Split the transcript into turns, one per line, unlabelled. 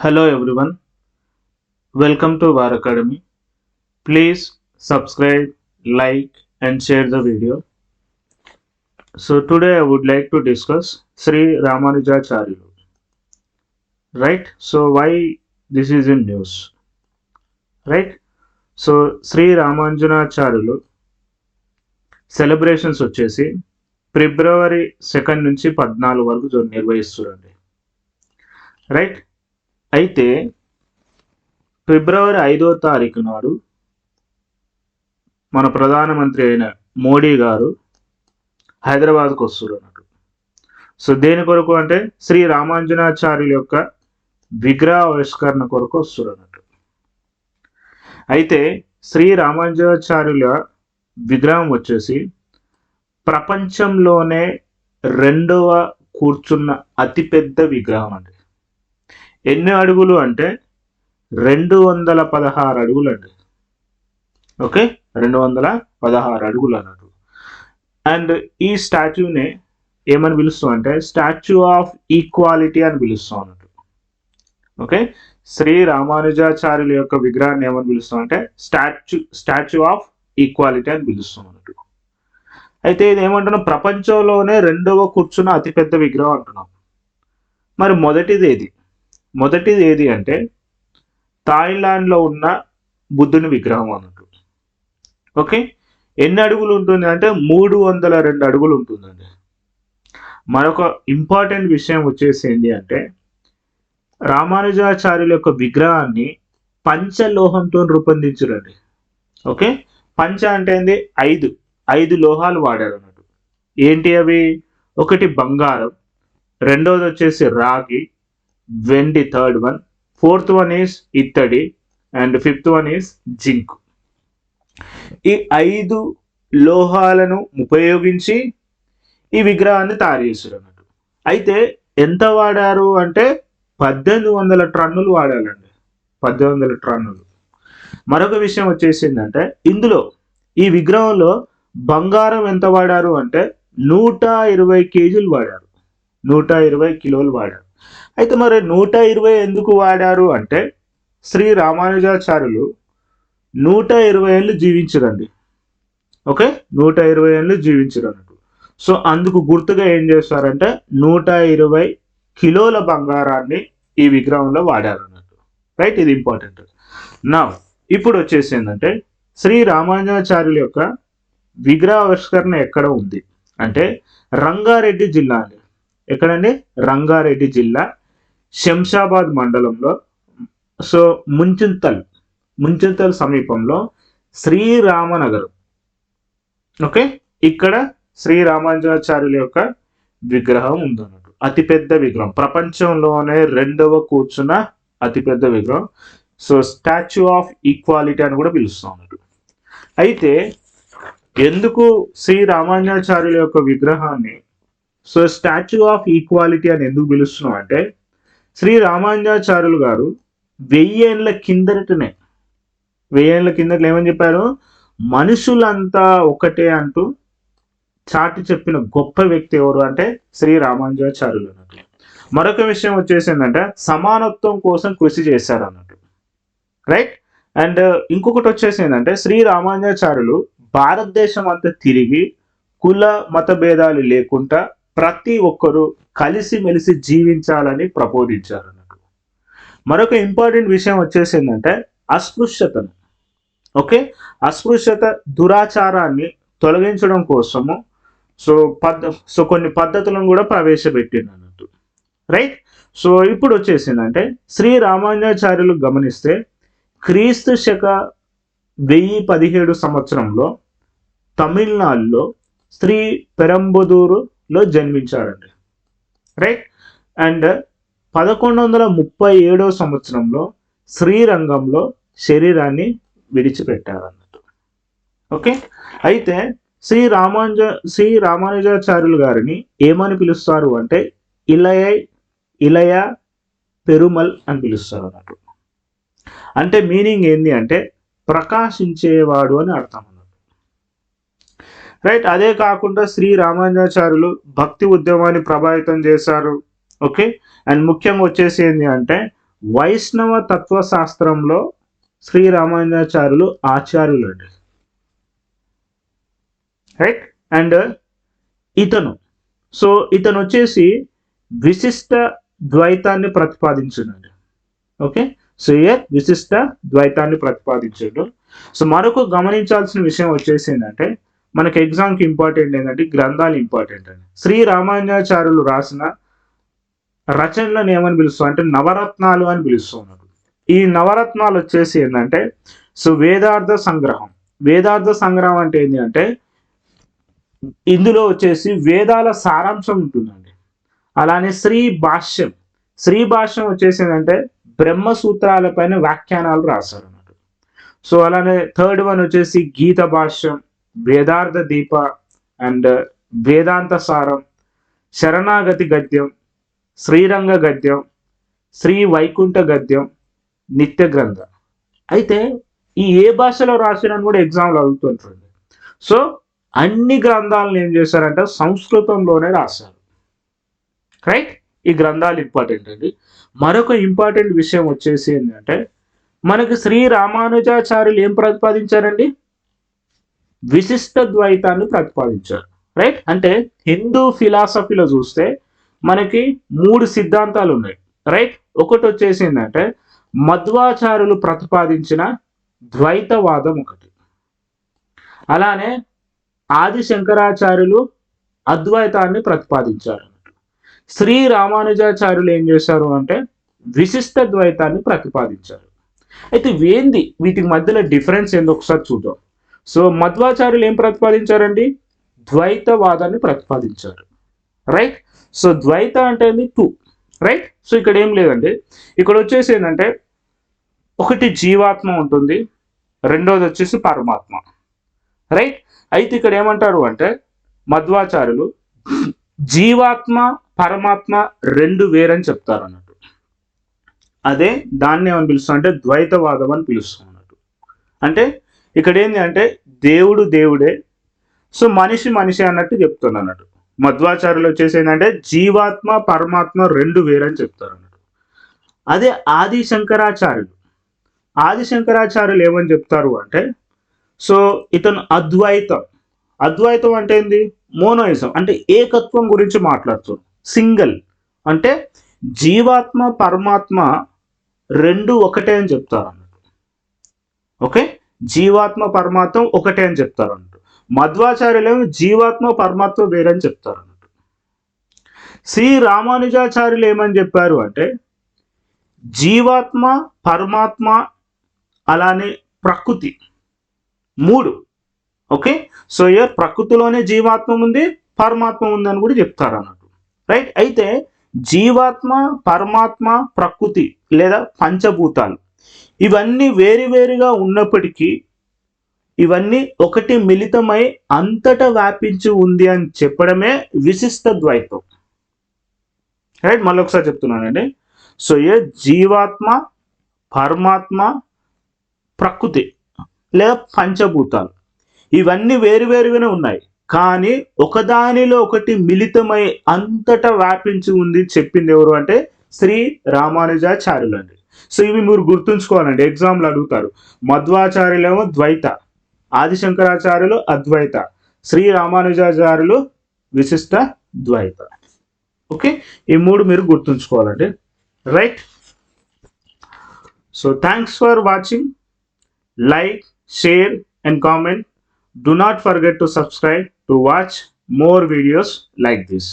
Hello everyone, welcome to VAAR Academy. Please subscribe, like and share the video. So today I would like to discuss Sri Ramanujacharya. Right? So why this is in news? Right? So Sri Ramanujacharya celebrations వచ్చేసి ఫిబ్రవరి 2 నుంచి 14 వరకు నిర్వహిస్తున్నారు. Right? అయితే ఫిబ్రవరి 5వ తారీఖు నాడు మన ప్రధానమంత్రి అయిన మోడీ గారు హైదరాబాద్కు వస్తున్నారు అన్నట్టు. సో దేని కొరకు అంటే శ్రీ రామానుజాచార్యుల యొక్క విగ్రహ ఆవిష్కరణ కొరకు వస్తున్నారు అన్నట్టు. అయితే శ్రీ రామానుజాచార్యుల విగ్రహం వచ్చేసి ప్రపంచంలోనే రెండవ కూర్చున్న అతిపెద్ద విగ్రహం అండి. ఎన్ని అడుగులు అంటే 216 అడుగులు అండి. ఓకే, 216 అడుగులు అన్నట్టు. అండ్ ఈ స్టాచ్యూనే ఏమని పిలుస్తాం అంటే స్టాచ్యూ ఆఫ్ ఈక్వాలిటీ అని పిలుస్తాం అన్నట్టు. ఓకే, శ్రీ రామానుజాచార్యుల యొక్క విగ్రహాన్ని ఏమని పిలుస్తాం అంటే స్టాచ్యూ ఆఫ్ ఈక్వాలిటీ అని పిలుస్తాం అన్నట్టు. అయితే ఇది ఏమంటున్నాం, ప్రపంచంలోనే రెండవ కూర్చున్న అతిపెద్ద విగ్రహం అంటున్నాం. మరి మొదటిది ఏది అంటే థాయిలాండ్లో ఉన్న బుద్ధుని విగ్రహం అన్నట్టు. ఓకే, ఎన్ని అడుగులు ఉంటుంది అంటే 302 అడుగులు ఉంటుందండి. మరొక ఇంపార్టెంట్ విషయం వచ్చేసి ఏంటి అంటే రామానుజాచార్యుల యొక్క విగ్రహాన్ని పంచలోహంతో రూపొందించారండి. ఓకే, పంచ అంటే ఏంది, 5 లోహాలు వాడారు అన్నట్టు. ఏంటి అవి? ఒకటి బంగారం, రెండోది వచ్చేసి రాగి, వెండి third one, fourth one is ఇత్తడి and fifth one is zinc. ఈ 5 లోహాలను ఉపయోగించి ఈ విగ్రహాన్ని తయారు చేశారు అన్నట్టు. అయితే ఎంత వాడారు అంటే 1800 టన్నులు వాడాలండి, 1800 టన్నులు. మరొక విషయం వచ్చేసిందంటే ఈ విగ్రహంలో బంగారం ఎంత వాడారు అంటే 120 కేజీలు వాడారు, 120 కిలోలు వాడారు. అయితే మరి 120 ఎందుకు వాడారు అంటే శ్రీ రామానుజాచార్యులు 120 ఏళ్ళు జీవించరండి. ఓకే, 120 ఏళ్ళు జీవించరు అన్నట్టు. సో అందుకు గుర్తుగా ఏం చేస్తారంటే 120 కిలోల బంగారాన్ని ఈ విగ్రహంలో వాడారు అన్నట్టు. రైట్, ఇది ఇంపార్టెంట్. నా ఇప్పుడు వచ్చేసి ఏంటంటే శ్రీ రామానుజాచార్యుల యొక్క విగ్రహ ఆవిష్కరణ ఎక్కడ ఉంది అంటే రంగారెడ్డి జిల్లా అండి. ఎక్కడండి? రంగారెడ్డి జిల్లా, శంషాబాద్ మండలంలో. సో ముంచుంతల్ సమీపంలో శ్రీరామనగరం. ఓకే, ఇక్కడ శ్రీ రామానుజాచార్యుల యొక్క విగ్రహం ఉందన్నట్టు. అతిపెద్ద విగ్రహం, ప్రపంచంలోనే రెండవ కూర్చున్న అతిపెద్ద విగ్రహం. సో స్టాచ్యూ ఆఫ్ ఈక్వాలిటీ అని కూడా పిలుస్తాం అన్నట్టు. అయితే ఎందుకు శ్రీ రామానుజాచార్యుల యొక్క విగ్రహాన్ని స్టాచ్యూ ఆఫ్ ఈక్వాలిటీ అని ఎందుకు పిలుస్తున్నాం అంటే శ్రీ రామానుజాచార్యులు గారు 1000 ఏళ్ల కిందటనే ఏమని చెప్పారు, మనుషులంతా ఒకటే అంటూ చాటి చెప్పిన గొప్ప వ్యక్తి ఎవరు అంటే శ్రీ రామానుజాచార్యులు అన్నట్టు. మరొక విషయం వచ్చేసి ఏంటంటే సమానత్వం కోసం కృషి చేశారు అన్నట్టు. రైట్, అండ్ ఇంకొకటి వచ్చేసి ఏంటంటే శ్రీ రామానుజాచార్యులు భారతదేశం అంతా తిరిగి కుల మత భేదాలు లేకుండా ప్రతి ఒక్కరూ కలిసిమెలిసి జీవించాలని ప్రబోధించారు అన్నట్టు. మరొక ఇంపార్టెంట్ విషయం వచ్చేసి ఏంటంటే అస్పృశ్యతను, ఓకే, అస్పృశ్యత దురాచారాన్ని తొలగించడం కోసము సో కొన్ని పద్ధతులను కూడా ప్రవేశపెట్టింది అన్నట్టు. రైట్, సో ఇప్పుడు వచ్చేసిందంటే శ్రీ రామానుజాచార్యులు గమనిస్తే క్రీస్తు శక 1017 సంవత్సరంలో తమిళనాడులో శ్రీ పెరంబదూరులో జన్మించారండి. రైట్, అండ్ 1137 సంవత్సరంలో శ్రీరంగంలో శరీరాన్ని విడిచిపెట్టారు అన్నట్టు. ఓకే, అయితే శ్రీ రామానుజాచార్యులు గారిని ఏమని పిలుస్తారు అంటే ఇలయ పెరుమల్ అని పిలుస్తారు అన్నట్టు. అంటే మీనింగ్ ఏంటి అంటే ప్రకాశించేవాడు అని అర్థం అన్నట్టు. రైట్, అదే కాకుండా శ్రీ రామానుజాచార్యులు భక్తి ఉద్యమాన్ని ప్రభావితం చేశారు. ఓకే, అండ్ ముఖ్యంగా వచ్చేసి ఏంటి అంటే వైష్ణవ తత్వశాస్త్రంలో శ్రీ రామానుజాచార్యులు ఆచార్యులు అండి. రైట్. అండ్ ఇతను వచ్చేసి విశిష్ట ద్వైతాన్ని ప్రతిపాదించున్నాడు. ఓకే, సో ఇయర్ విశిష్ట ద్వైతాన్ని ప్రతిపాదించాడు. సో మరొక గమనించాల్సిన విషయం వచ్చేసి ఏంటంటే, మనకి ఎగ్జామ్కి ఇంపార్టెంట్ ఏంటంటే గ్రంథాలు ఇంపార్టెంట్ అండి. శ్రీ రామానుజాచార్యులు రాసిన రచనలను ఏమని పిలుస్తాం అంటే నవరత్నాలు అని పిలుస్తూ ఉన్నారు. ఈ నవరత్నాలు వచ్చేసి ఏంటంటే, సో వేదార్థ సంగ్రహం. వేదార్థ సంగ్రహం అంటే ఏంటి అంటే, ఇందులో వచ్చేసి వేదాల సారాంశం ఉంటుందండి. అలానే శ్రీ భాష్యం వచ్చేసి ఏంటంటే బ్రహ్మసూత్రాలపైన వ్యాఖ్యానాలు రాశారు అన్నట్టు. సో అలానే థర్డ్ వన్ వచ్చేసి గీత భాష్యం, వేదార్థ దీప అండ్ వేదాంత సారం, శరణాగతి గద్యం, శ్రీరంగ గద్యం, శ్రీ వైకుంఠ గద్యం, నిత్య గ్రంథ. అయితే ఈ ఏ భాషలో రాసినని కూడా ఎగ్జామ్లో అడుగుతుంటుంది. సో అన్ని గ్రంథాలను ఏం చేశారంటే సంస్కృతంలోనే రాశారు. రైట్. ఈ గ్రంథాలు ఇంపార్టెంట్ అండి. మరొక ఇంపార్టెంట్ విషయం వచ్చేసి ఏంటంటే, మనకి శ్రీ రామానుజాచార్యులు ఏం ప్రతిపాదించారండి? విశిష్ట ద్వైతాన్ని ప్రతిపాదించారు. రైట్. అంటే హిందూ ఫిలాసఫీలో చూస్తే మనకి 3 సిద్ధాంతాలు ఉన్నాయి. రైట్. ఒకటి వచ్చేసి ఏంటంటే మధ్వాచార్యులు ప్రతిపాదించిన ద్వైతవాదం ఒకటి. అలానే ఆది శంకరాచార్యులు అద్వైతాన్ని ప్రతిపాదించారు. శ్రీ రామానుజాచార్యులు ఏం చేశారు అంటే విశిష్ట ద్వైతాన్ని ప్రతిపాదించారు. అయితే వీటి మధ్యలో డిఫరెన్స్ ఏందో ఒకసారి చూద్దాం. సో మధ్వాచార్యులు ఏం ప్రతిపాదించారండి? ద్వైతవాదాన్ని ప్రతిపాదించారు. రైట్. సో ద్వైత అంటే 2. రైట్. సో ఇక్కడ ఏం లేదండి, ఇక్కడ వచ్చేసి ఏంటంటే ఒకటి జీవాత్మ ఉంటుంది, రెండోది వచ్చేసి పరమాత్మ. రైట్. అయితే ఇక్కడ ఏమంటారు అంటే మధ్వాచార్యులు జీవాత్మ పరమాత్మ 2 వేరని చెప్తారు అన్నట్టు. అదే దాన్ని ఏమని పిలుస్తాం అంటే ద్వైతవాదం అని పిలుస్తాం అన్నట్టు. అంటే ఇక్కడ ఏంటి అంటే దేవుడు దేవుడే, సో మనిషి అన్నట్టు చెప్తున్నా అన్నట్టు. మధ్వాచార్యులు వచ్చేసి ఏంటంటే జీవాత్మ పరమాత్మ 2 వేరని చెప్తారు అన్నట్టు. అదే ఆది శంకరాచార్యులు ఏమని చెప్తారు అంటే, సో ఇతను అద్వైతం అంటే ఏంది? మోనోయిజం అంటే ఏకత్వం గురించి మాట్లాడుతారు. సింగిల్ అంటే జీవాత్మ పరమాత్మ 2 ఒకటే అని చెప్తారు అన్నట్టు. ఓకే, జీవాత్మ పరమాత్మ ఒకటే అని చెప్తారు అన్నట్టు. మధ్వాచార్యులేమో జీవాత్మ పరమాత్మ వేరని చెప్తారు అన్నట్టు. శ్రీ రామానుజాచార్యులు ఏమని చెప్పారు అంటే జీవాత్మ పరమాత్మ అలానే ప్రకృతి 3. ఓకే, సో ఇయర్ ప్రకృతిలోనే జీవాత్మ ఉంది, పరమాత్మ ఉంది అని కూడా చెప్తారు అన్నట్టు. రైట్. అయితే జీవాత్మ పరమాత్మ ప్రకృతి లేదా పంచభూతాలు ఇవన్నీ వేరువేరుగా ఉన్నప్పటికీ ఇవన్నీ ఒకటి మిళితమై అంతటా వ్యాపించి ఉంది అని చెప్పడమే విశిష్ట ద్వైతం. రైట్. మళ్ళీ ఒకసారి చెప్తున్నానండి. సో ఏ జీవాత్మ పరమాత్మ ప్రకృతి లేదా పంచభూతాలు ఇవన్నీ వేరువేరుగానే ఉన్నాయి, కానీ ఒకదానిలో ఒకటి మిళితమై అంతటా వ్యాపించి ఉంది చెప్పింది ఎవరు అంటే శ్రీ రామానుజాచార్యులు అండి. సో ఇవి మీరు గుర్తుంచుకోవాలండి, ఎగ్జామ్లు అడుగుతారు. మధ్వాచార్యులేమో ద్వైత, ఆదిశంకరాచార్యులు అద్వైత, శ్రీ రామానుజాచార్యులు విశిష్ట ద్వైత. ఓకే, ఈ 3 మీరు గుర్తుంచుకోవాలండి. Right. So thanks for watching. Like, share and comment. Do not forget to subscribe to watch more videos like this.